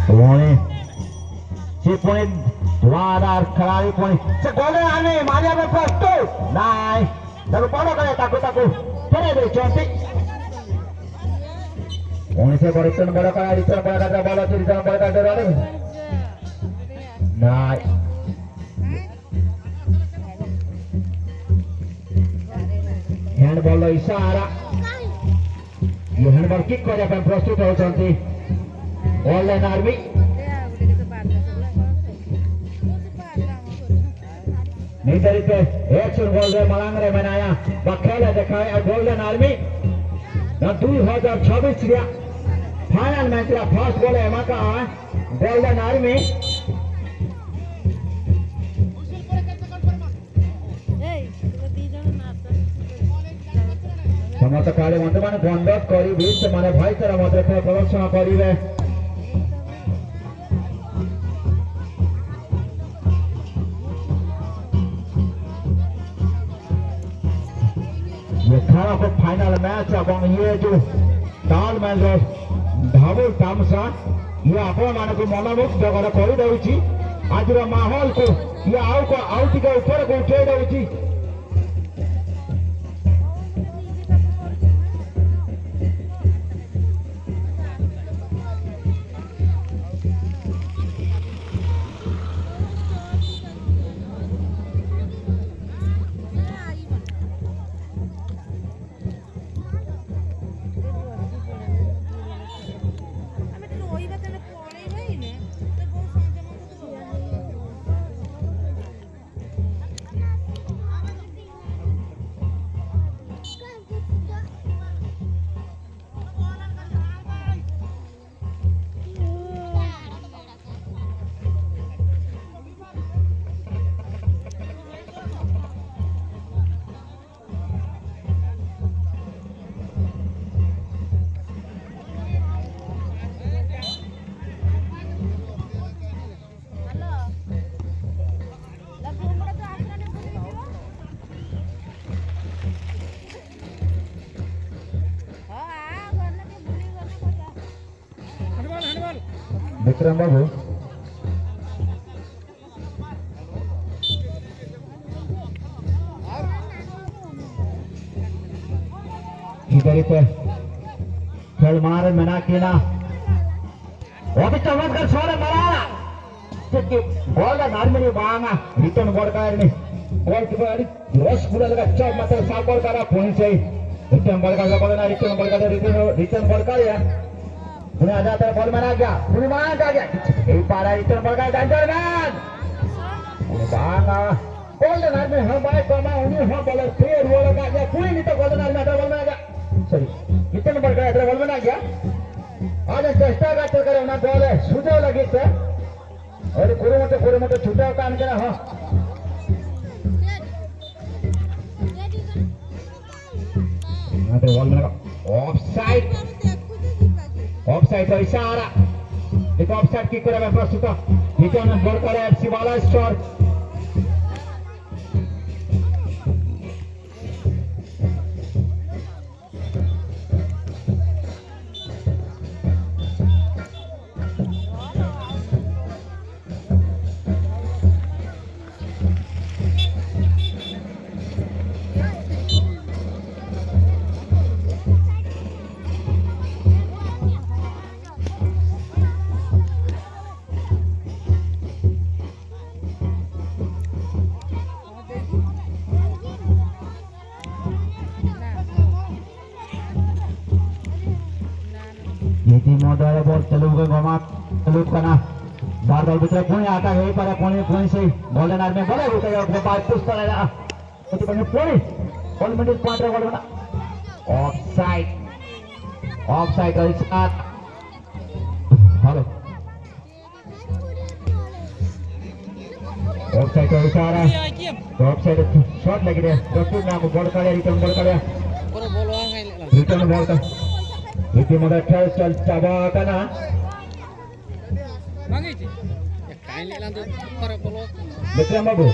Poni si Poni juara khiladi Poni segala aneh Maria berpastu naik lalu pada kaya takut kena deh cantik Poni se return bola kaya bola tu return bola kaya ada naik handball lo isara ये handball kick को जब प्रस्तुत हो चलती online army नहीं तरीके एक सुन गोल रे मलांग रे बनाया बखेला दिखाए और गोल्डन आर्मी ना 2026 रिया फाइनल मैच रा फर्स्ट गोल है मका गोल्डन आर्मी समस्त कार्य मत मान बंदत करी बीच माने भाई तेरा मत प्रदर्शन करिवे ये खाना को फाइनल मैच এবং ये जो ताल मैच धावल तामसा ये आपण माने को मनमुक्त जगह कर दउची आज रो माहौल को ये आउ टिके ऊपर को उठे दउची विक्रम बाबू इधर पे खेल मार मना किया अभी चमत्कार सोरे मराना क्योंकि बॉल का नार्मली बांगा रिटर्न बॉल का नहीं बॉल की बॉल रश पूरा लगा चौक मतलब साफ बॉल का पॉइंट से रिटर्न बॉल का बोलना रिटर्न बॉल का रिटर्न बॉल का है पुणे आ जाता है बॉल में आ गया पुणे मार आ गया एक पारा रिटर्न बॉल का डेंजर मैन बांगा गोल्डन आर्मी में हम बाय कमा उन्हें हम बॉलर क्लियर वो लगा गया पुणे नहीं तो गोल्डन आर्मी में बॉल में आ गया सॉरी रिटर्न बॉल का बॉल में आ गया आज चेष्टा करते करे ना बॉल है सुजो लगी थे और कुरे मते छूटा काम करा हां यहां पे बॉल में लगा ऑफसाइड का इशारा देखो ऑफसाइड किक करे प्रस्तुत रिटर्न बॉल करे एफसी वाला स्टोर बॉल चलू गमा चलू करना बार बार भीतर पुणे आता है पर पुणे से गोल्डन आर्मी बोले उठे अपने पास पुश करेगा तो पुणे बॉल मिनट 5 बॉल बना ऑफसाइड का इशारा हेलो ऑफसाइड का इशारा ऑफसाइड शॉट लग रहा है तो नाम बॉल करे रिटर्न बॉल का इतिमध्ये खेळ चालू करना मागेची काय लेला तो परत बोलो विक्रम बाबू